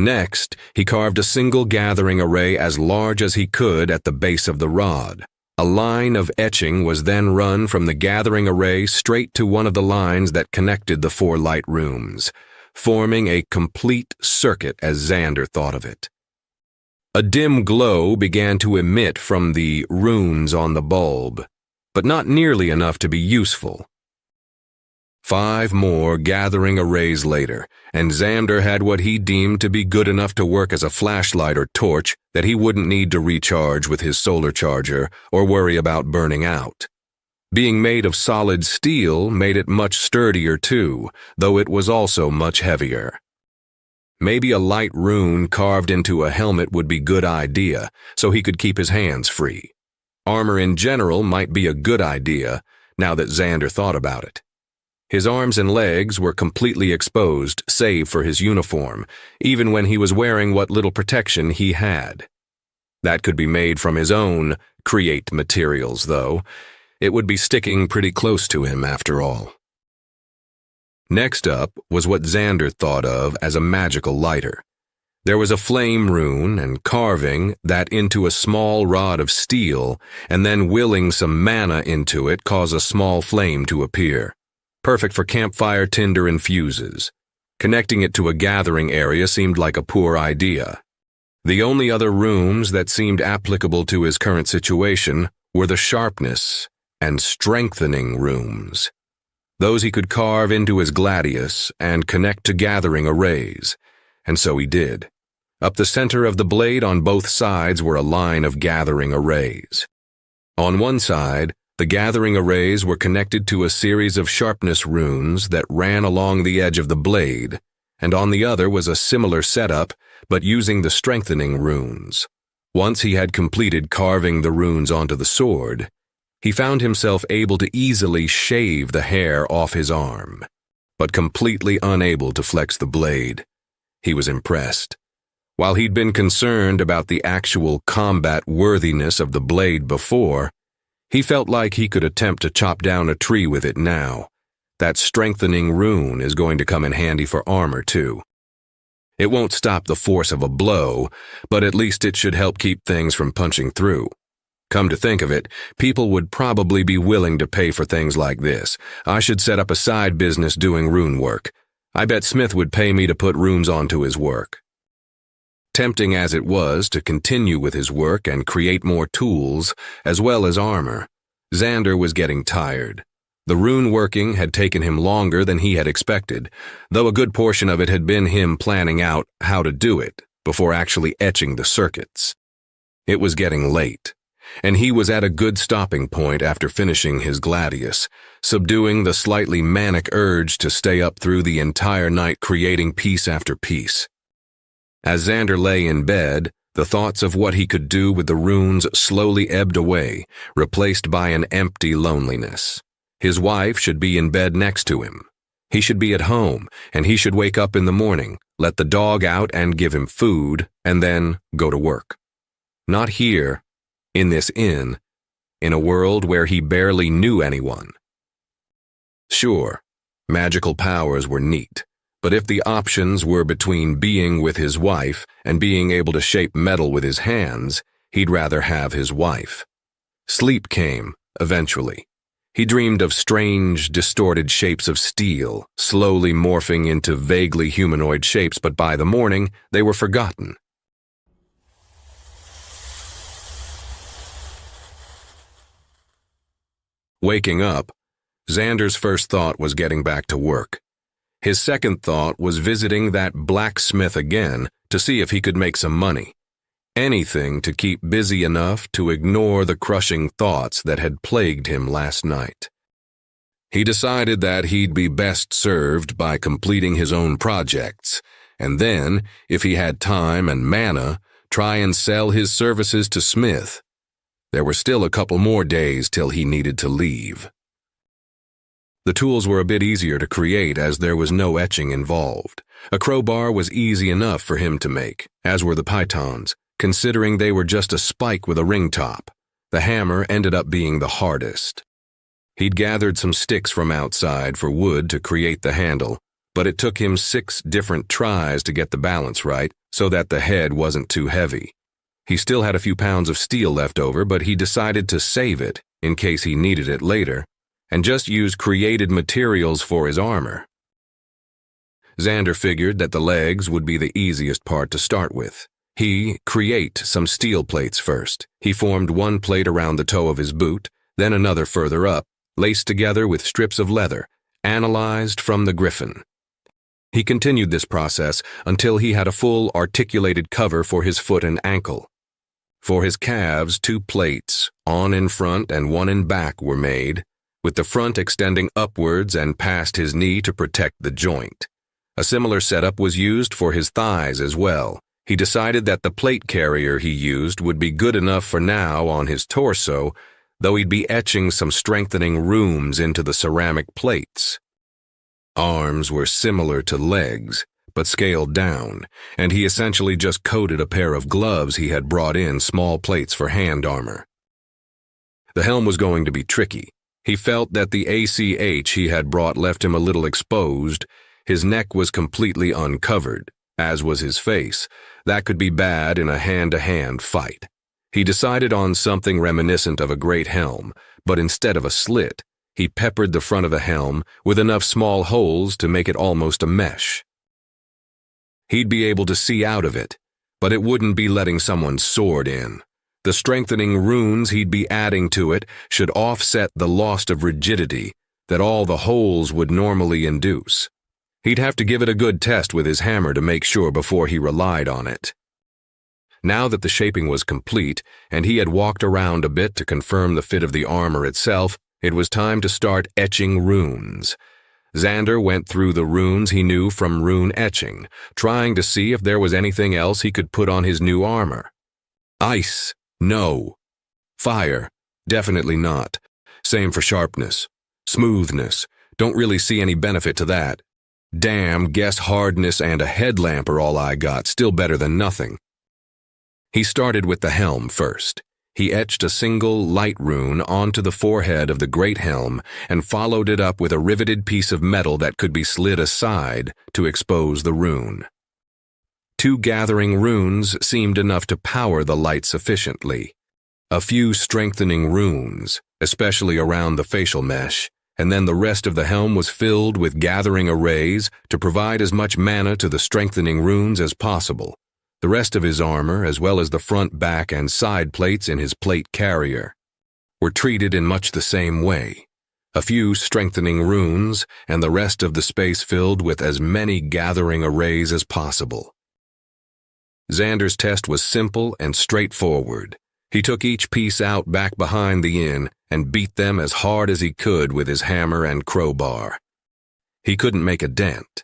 Next, he carved a single gathering array as large as he could at the base of the rod. A line of etching was then run from the gathering array straight to one of the lines that connected the 4 light rooms, forming a complete circuit as Xander thought of it. A dim glow began to emit from the runes on the bulb, but not nearly enough to be useful. 5 more gathering arrays later, and Xander had what he deemed to be good enough to work as a flashlight or torch that he wouldn't need to recharge with his solar charger or worry about burning out. Being made of solid steel made it much sturdier too, though it was also much heavier. Maybe a light rune carved into a helmet would be a good idea, so he could keep his hands free. Armor in general might be a good idea, now that Xander thought about it. His arms and legs were completely exposed, save for his uniform, even when he was wearing what little protection he had. That could be made from his own create materials, though. It would be sticking pretty close to him after all. Next up was what Xander thought of as a magical lighter. There was a flame rune and carving that into a small rod of steel, and then willing some mana into it cause a small flame to appear. Perfect for campfire tinder and fuses. Connecting it to a gathering area seemed like a poor idea. The only other runes that seemed applicable to his current situation were the sharpness and strengthening runes. Those he could carve into his gladius and connect to gathering arrays, and so he did. Up the center of the blade on both sides were a line of gathering arrays. On one side, the gathering arrays were connected to a series of sharpness runes that ran along the edge of the blade, and on the other was a similar setup, but using the strengthening runes. Once he had completed carving the runes onto the sword, he found himself able to easily shave the hair off his arm, but completely unable to flex the blade. He was impressed. While he'd been concerned about the actual combat worthiness of the blade before, he felt like he could attempt to chop down a tree with it now. That strengthening rune is going to come in handy for armor too. It won't stop the force of a blow, but at least it should help keep things from punching through. Come to think of it, people would probably be willing to pay for things like this. I should set up a side business doing rune work. I bet Smith would pay me to put runes onto his work. Tempting as it was to continue with his work and create more tools, as well as armor, Xander was getting tired. The rune working had taken him longer than he had expected, though a good portion of it had been him planning out how to do it before actually etching the circuits. It was getting late, and he was at a good stopping point after finishing his gladius, subduing the slightly manic urge to stay up through the entire night creating piece after piece. As Xander lay in bed, the thoughts of what he could do with the runes slowly ebbed away, replaced by an empty loneliness. His wife should be in bed next to him. He should be at home, and he should wake up in the morning, let the dog out and give him food, and then go to work. Not here, in this inn, in a world where he barely knew anyone. Sure, magical powers were neat. But if the options were between being with his wife and being able to shape metal with his hands, he'd rather have his wife. Sleep came, eventually. He dreamed of strange, distorted shapes of steel, slowly morphing into vaguely humanoid shapes, but by the morning, they were forgotten. Waking up, Xander's first thought was getting back to work. His second thought was visiting that blacksmith again to see if he could make some money. Anything to keep busy enough to ignore the crushing thoughts that had plagued him last night. He decided that he'd be best served by completing his own projects, and then, if he had time and mana, try and sell his services to Smith. There were still a couple more days till he needed to leave. The tools were a bit easier to create as there was no etching involved. A crowbar was easy enough for him to make, as were the pythons, considering they were just a spike with a ring top. The hammer ended up being the hardest. He'd gathered some sticks from outside for wood to create the handle, but it took him 6 different tries to get the balance right so that the head wasn't too heavy. He still had a few pounds of steel left over, but he decided to save it in case he needed it later, and just use created materials for his armor. Xander figured that the legs would be the easiest part to start with. He create some steel plates first. He formed one plate around the toe of his boot, then another further up, laced together with strips of leather, analyzed from the griffin. He continued this process until he had a full articulated cover for his foot and ankle. For his calves, 2 plates, one in front and one in back, were made, with the front extending upwards and past his knee to protect the joint. A similar setup was used for his thighs as well. He decided that the plate carrier he used would be good enough for now on his torso, though he'd be etching some strengthening runes into the ceramic plates. Arms were similar to legs, but scaled down, and he essentially just coated a pair of gloves he had brought in small plates for hand armor. The helm was going to be tricky. He felt that the ACH he had brought left him a little exposed. His neck was completely uncovered, as was his face. That could be bad in a hand-to-hand fight. He decided on something reminiscent of a great helm, but instead of a slit, he peppered the front of the helm with enough small holes to make it almost a mesh. He'd be able to see out of it, but it wouldn't be letting someone's sword in. The strengthening runes he'd be adding to it should offset the loss of rigidity that all the holes would normally induce. He'd have to give it a good test with his hammer to make sure before he relied on it. Now that the shaping was complete, and he had walked around a bit to confirm the fit of the armor itself, it was time to start etching runes. Xander went through the runes he knew from rune etching, trying to see if there was anything else he could put on his new armor. Ice, no. Fire, definitely not. Same for sharpness. Smoothness, don't really see any benefit to that. Damn, guess hardness and a headlamp are all I got, still better than nothing. He started with the helm first. He etched a single light rune onto the forehead of the great helm and followed it up with a riveted piece of metal that could be slid aside to expose the rune. 2 gathering runes seemed enough to power the light sufficiently. A few strengthening runes, especially around the facial mesh, and then the rest of the helm was filled with gathering arrays to provide as much mana to the strengthening runes as possible. The rest of his armor, as well as the front, back, and side plates in his plate carrier, were treated in much the same way. A few strengthening runes, and the rest of the space filled with as many gathering arrays as possible. Xander's test was simple and straightforward. He took each piece out back behind the inn and beat them as hard as he could with his hammer and crowbar. He couldn't make a dent,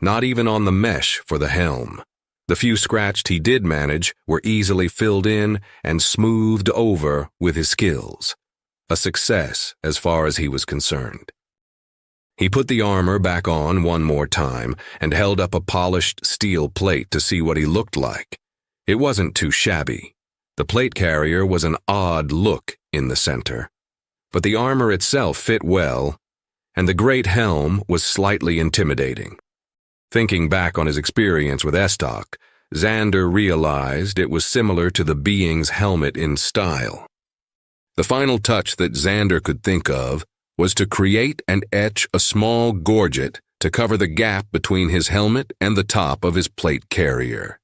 not even on the mesh for the helm. The few scratched he did manage were easily filled in and smoothed over with his skills. A success as far as he was concerned. He put the armor back on one more time and held up a polished steel plate to see what he looked like. It wasn't too shabby. The plate carrier was an odd look in the center, but the armor itself fit well, and the great helm was slightly intimidating. Thinking back on his experience with Estok, Xander realized it was similar to the being's helmet in style. The final touch that Xander could think of was to create and etch a small gorget to cover the gap between his helmet and the top of his plate carrier.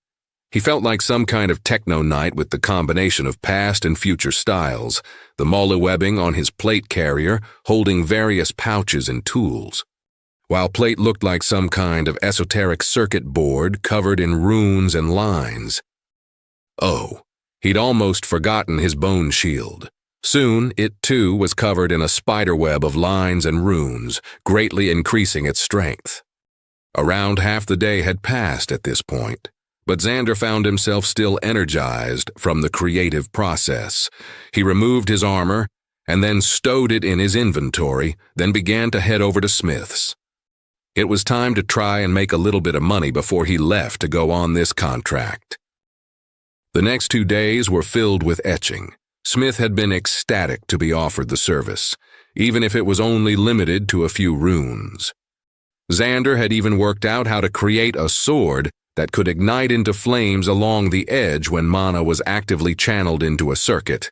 He felt like some kind of techno knight with the combination of past and future styles, the mollywwebbing on his plate carrier holding various pouches and tools, while plate looked like some kind of esoteric circuit board covered in runes and lines. Oh, he'd almost forgotten his bone shield. Soon, it too was covered in a spiderweb of lines and runes, greatly increasing its strength. Around half the day had passed at this point, but Xander found himself still energized from the creative process. He removed his armor and then stowed it in his inventory, then began to head over to Smith's. It was time to try and make a little bit of money before he left to go on this contract. The next 2 days were filled with etching. Smith had been ecstatic to be offered the service, even if it was only limited to a few runes. Xander had even worked out how to create a sword that could ignite into flames along the edge when mana was actively channeled into a circuit,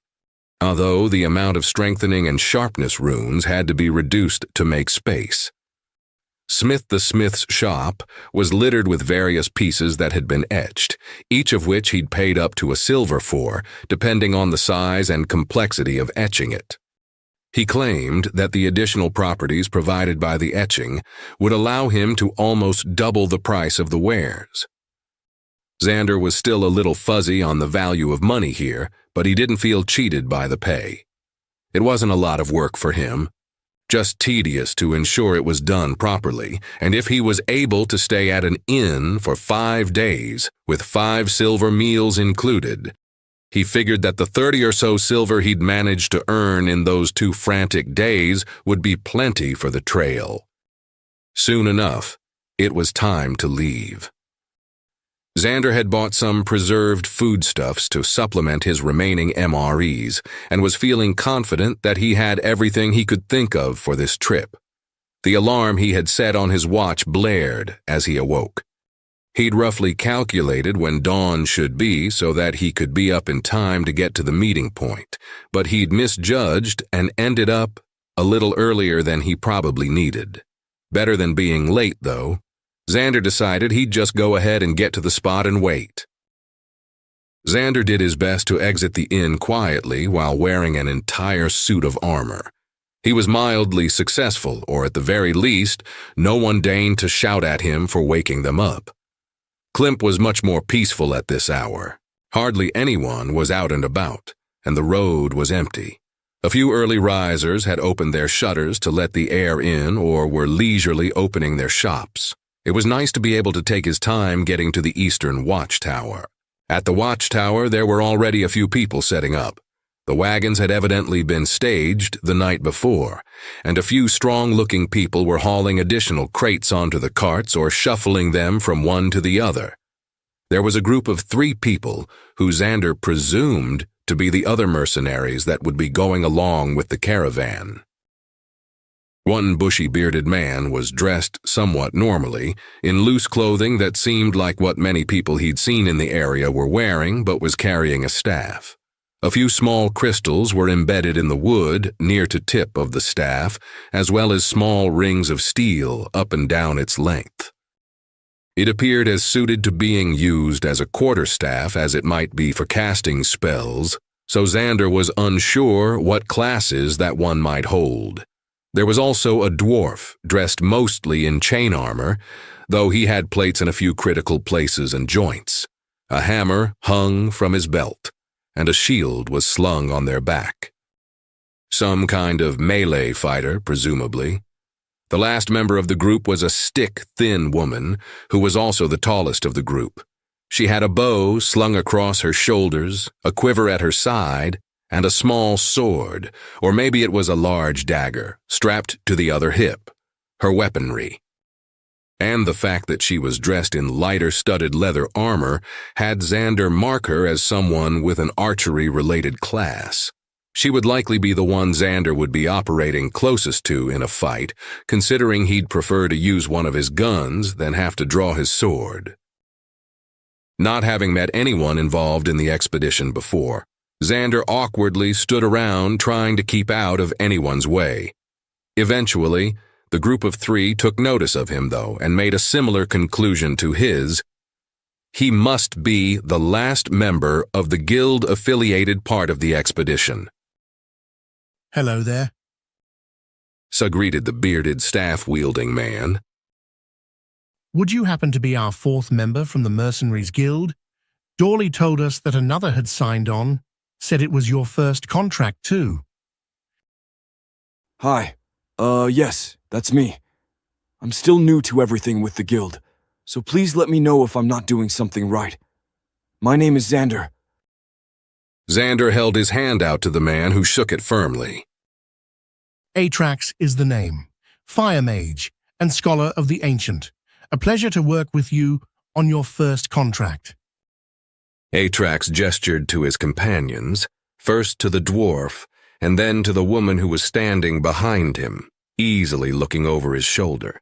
although the amount of strengthening and sharpness runes had to be reduced to make space. Smith the Smith's shop was littered with various pieces that had been etched, each of which he'd paid up to a silver for, depending on the size and complexity of etching it. He claimed that the additional properties provided by the etching would allow him to almost double the price of the wares. Xander was still a little fuzzy on the value of money here, but he didn't feel cheated by the pay. It wasn't a lot of work for him, just tedious to ensure it was done properly, and if he was able to stay at an inn for 5 days, with 5 silver meals included, he figured that the 30 or so silver he'd managed to earn in those 2 frantic days would be plenty for the trail. Soon enough, it was time to leave. Xander had bought some preserved foodstuffs to supplement his remaining MREs and was feeling confident that he had everything he could think of for this trip. The alarm he had set on his watch blared as he awoke. He'd roughly calculated when dawn should be so that he could be up in time to get to the meeting point, but he'd misjudged and ended up a little earlier than he probably needed. Better than being late, though. Xander decided he'd just go ahead and get to the spot and wait. Xander did his best to exit the inn quietly while wearing an entire suit of armor. He was mildly successful, or at the very least, no one deigned to shout at him for waking them up. Klimp was much more peaceful at this hour. Hardly anyone was out and about, and the road was empty. A few early risers had opened their shutters to let the air in or were leisurely opening their shops. It was nice to be able to take his time getting to the eastern watchtower. At the watchtower, there were already a few people setting up. The wagons had evidently been staged the night before, and a few strong-looking people were hauling additional crates onto the carts or shuffling them from one to the other. There was a group of 3 people who Xander presumed to be the other mercenaries that would be going along with the caravan. One bushy-bearded man was dressed somewhat normally, in loose clothing that seemed like what many people he'd seen in the area were wearing, but was carrying a staff. A few small crystals were embedded in the wood near to tip of the staff, as well as small rings of steel up and down its length. It appeared as suited to being used as a quarterstaff as it might be for casting spells, so Xander was unsure what classes that one might hold. There was also a dwarf, dressed mostly in chain armor, though he had plates in a few critical places and joints. A hammer hung from his belt, and a shield was slung on their back. Some kind of melee fighter, presumably. The last member of the group was a stick-thin woman, who was also the tallest of the group. She had a bow slung across her shoulders, a quiver at her side, and a small sword, or maybe it was a large dagger, strapped to the other hip, her weaponry. And the fact that she was dressed in lighter studded leather armor had Xander mark her as someone with an archery-related class. She would likely be the one Xander would be operating closest to in a fight, considering he'd prefer to use one of his guns than have to draw his sword. Not having met anyone involved in the expedition before, Xander awkwardly stood around trying to keep out of anyone's way. Eventually, the group of 3 took notice of him, though, and made a similar conclusion to his. He must be the last member of the guild-affiliated part of the expedition. Hello there. So greeted the bearded staff-wielding man. Would you happen to be our 4th member from the Mercenaries Guild? Dawley told us that another had signed on, said it was your first contract too. Hi. Yes, that's me. I'm still new to everything with the guild, so please let me know if I'm not doing something right. My name is Xander. Xander held his hand out to the man, who shook it firmly. Atrax is the name, Fire Mage and Scholar of the Ancient. A pleasure to work with you on your first contract. Atrax gestured to his companions, first to the dwarf, and then to the woman who was standing behind him, easily looking over his shoulder.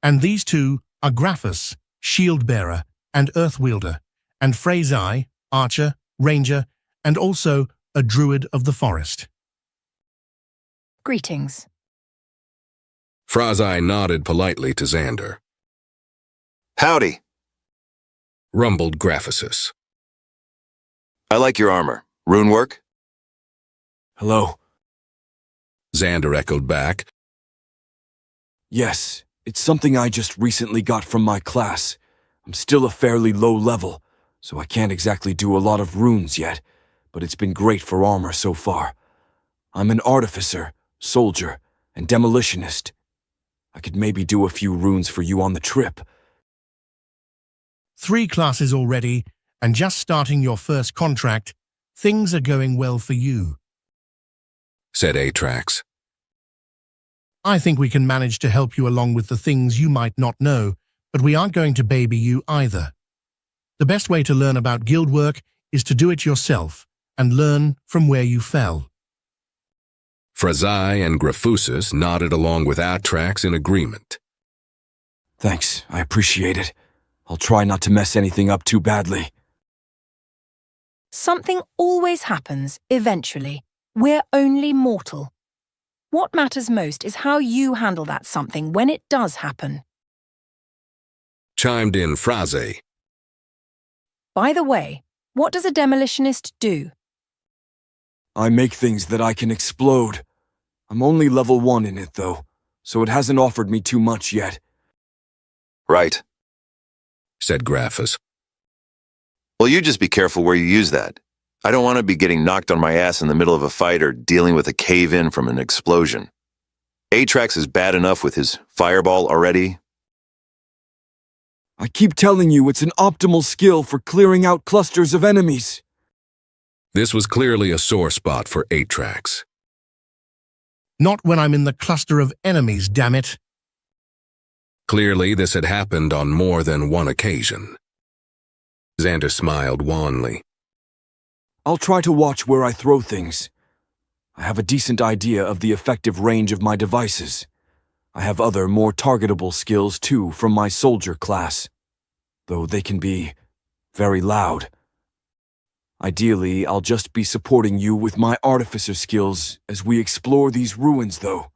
And these 2 are Graphus, Shield-Bearer and Earth-Wielder, and Phrazai, Archer, Ranger, and also a Druid of the Forest. Greetings. Phrazai nodded politely to Xander. Howdy. Rumbled Graphisus. I like your armor. Rune work? Hello. Xander echoed back. Yes, it's something I just recently got from my class. I'm still a fairly low level, so I can't exactly do a lot of runes yet, but it's been great for armor so far. I'm an artificer, soldier, and demolitionist. I could maybe do a few runes for you on the trip. 3 classes already, and just starting your first contract. Things are going well for you. Said Atrax. I think we can manage to help you along with the things you might not know, but we aren't going to baby you either. The best way to learn about guild work is to do it yourself and learn from where you fell. Frazai and Graphusis nodded along with Atrax in agreement. Thanks, I appreciate it. I'll try not to mess anything up too badly. Something always happens, eventually. We're only mortal. What matters most is how you handle that something when it does happen. Chimed in Frazai. By the way, what does a demolitionist do? I make things that I can explode. I'm only level 1 in it, though, so it hasn't offered me too much yet. Right. Said Graphus. Well, you just be careful where you use that. I don't want to be getting knocked on my ass in the middle of a fight or dealing with a cave-in from an explosion. Atrax is bad enough with his fireball already. I keep telling you it's an optimal skill for clearing out clusters of enemies. This was clearly a sore spot for Atrax. Not when I'm in the cluster of enemies, damn it. Clearly, this had happened on more than one occasion. Xander smiled wanly. I'll try to watch where I throw things. I have a decent idea of the effective range of my devices. I have other, more targetable skills, too, from my soldier class, though they can be very loud. Ideally, I'll just be supporting you with my artificer skills as we explore these ruins, though.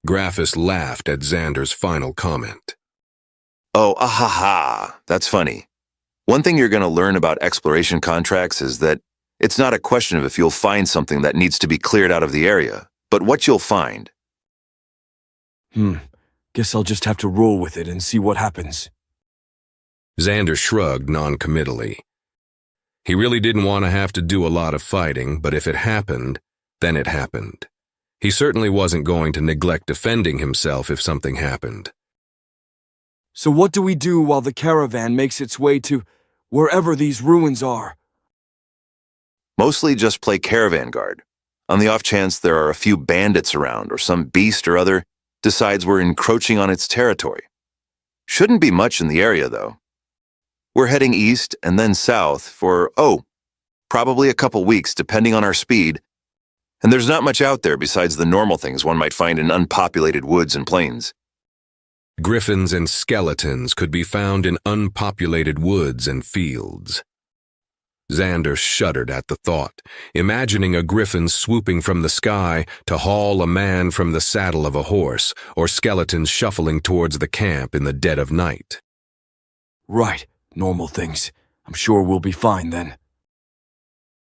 Graphus laughed at Xander's final comment. Oh, ahaha, that's funny. One thing you're going to learn about exploration contracts is that it's not a question of if you'll find something that needs to be cleared out of the area, but what you'll find. Guess I'll just have to roll with it and see what happens. Xander shrugged noncommittally. He really didn't want to have to do a lot of fighting, but if it happened, then it happened. He certainly wasn't going to neglect defending himself if something happened. So what do we do while the caravan makes its way to wherever these ruins are? Mostly just play caravan guard. On the off chance there are a few bandits around or some beast or other decides we're encroaching on its territory. Shouldn't be much in the area, though. We're heading east and then south for, probably a couple weeks depending on our speed, and there's not much out there besides the normal things one might find in unpopulated woods and plains. Griffins and skeletons could be found in unpopulated woods and fields. Xander shuddered at the thought, imagining a griffin swooping from the sky to haul a man from the saddle of a horse, or skeletons shuffling towards the camp in the dead of night. Right, normal things. I'm sure we'll be fine then,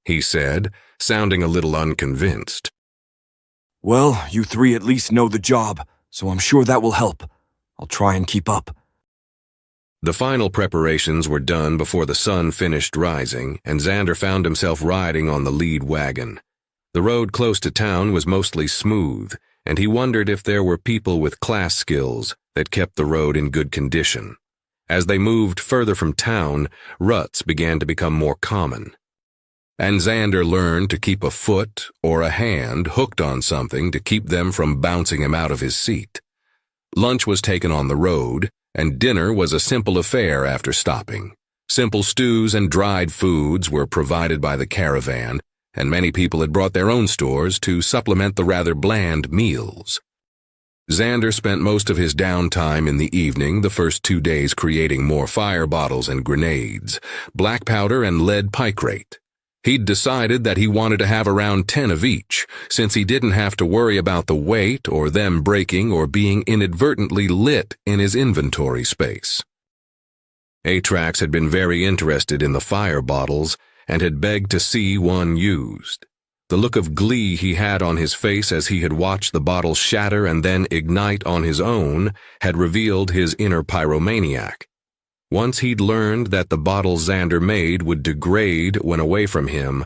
he said, sounding a little unconvinced. Well, you 3 at least know the job, so I'm sure that will help. I'll try and keep up. The final preparations were done before the sun finished rising, and Xander found himself riding on the lead wagon. The road close to town was mostly smooth, and he wondered if there were people with class skills that kept the road in good condition. As they moved further from town, ruts began to become more common. And Xander learned to keep a foot or a hand hooked on something to keep them from bouncing him out of his seat. Lunch was taken on the road, and dinner was a simple affair after stopping. Simple stews and dried foods were provided by the caravan, and many people had brought their own stores to supplement the rather bland meals. Xander spent most of his downtime in the evening the first 2 days creating more fire bottles and grenades, black powder and lead picrate. He'd decided that he wanted to have around 10 of each, since he didn't have to worry about the weight or them breaking or being inadvertently lit in his inventory space. Atrax had been very interested in the fire bottles and had begged to see one used. The look of glee he had on his face as he had watched the bottle shatter and then ignite on his own had revealed his inner pyromaniac. Once he'd learned that the bottle Xander made would degrade when away from him,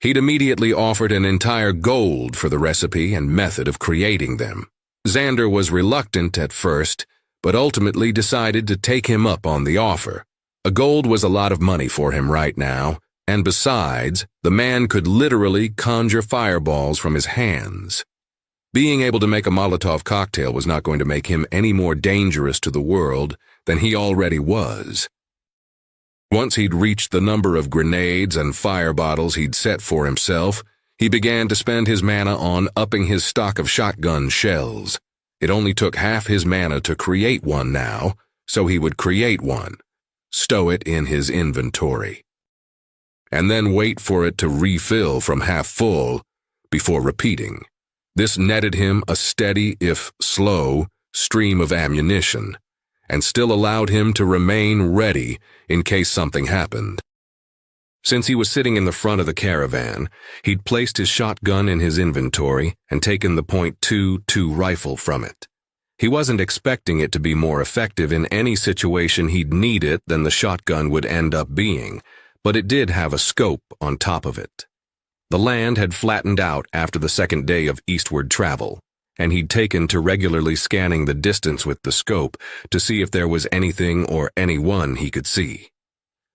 he'd immediately offered an entire gold for the recipe and method of creating them. Xander was reluctant at first, but ultimately decided to take him up on the offer. A gold was a lot of money for him right now, and besides, the man could literally conjure fireballs from his hands. Being able to make a Molotov cocktail was not going to make him any more dangerous to the world than he already was. Once he'd reached the number of grenades and fire bottles he'd set for himself, he began to spend his mana on upping his stock of shotgun shells. It only took half his mana to create one now, so he would create one, stow it in his inventory, and then wait for it to refill from half full before repeating. This netted him a steady, if slow, stream of ammunition, and still allowed him to remain ready in case something happened. Since he was sitting in the front of the caravan, he'd placed his shotgun in his inventory and taken the .22 rifle from it. He wasn't expecting it to be more effective in any situation he'd need it than the shotgun would end up being, but it did have a scope on top of it. The land had flattened out after the second day of eastward travel, and he'd taken to regularly scanning the distance with the scope to see if there was anything or anyone he could see.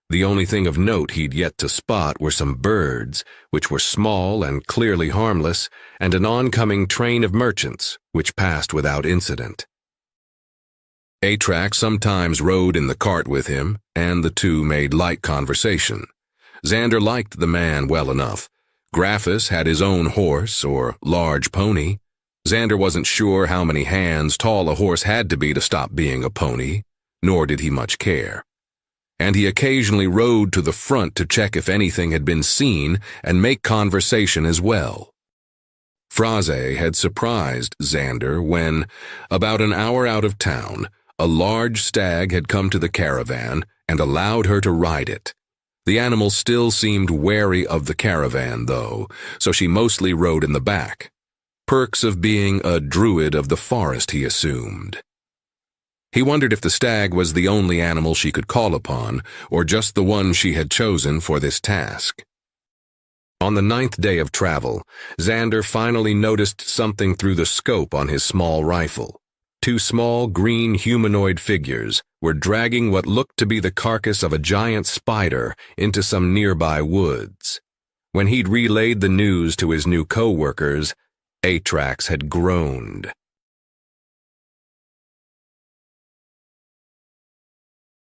The only thing of note he'd yet to spot were some birds, which were small and clearly harmless, and an oncoming train of merchants, which passed without incident. Atrax sometimes rode in the cart with him, and the two made light conversation. Xander liked the man well enough. Graphus had his own horse, or large pony. Xander wasn't sure how many hands tall a horse had to be to stop being a pony, nor did he much care. And he occasionally rode to the front to check if anything had been seen and make conversation as well. Fraze had surprised Xander when, about an hour out of town, a large stag had come to the caravan and allowed her to ride it. The animal still seemed wary of the caravan, though, so she mostly rode in the back. Perks of being a druid of the forest, he assumed. He wondered if the stag was the only animal she could call upon, or just the one she had chosen for this task. On the 9th day of travel, Xander finally noticed something through the scope on his small rifle. Two small green humanoid figures were dragging what looked to be the carcass of a giant spider into some nearby woods. When he'd relayed the news to his new co-workers, Atrax had groaned.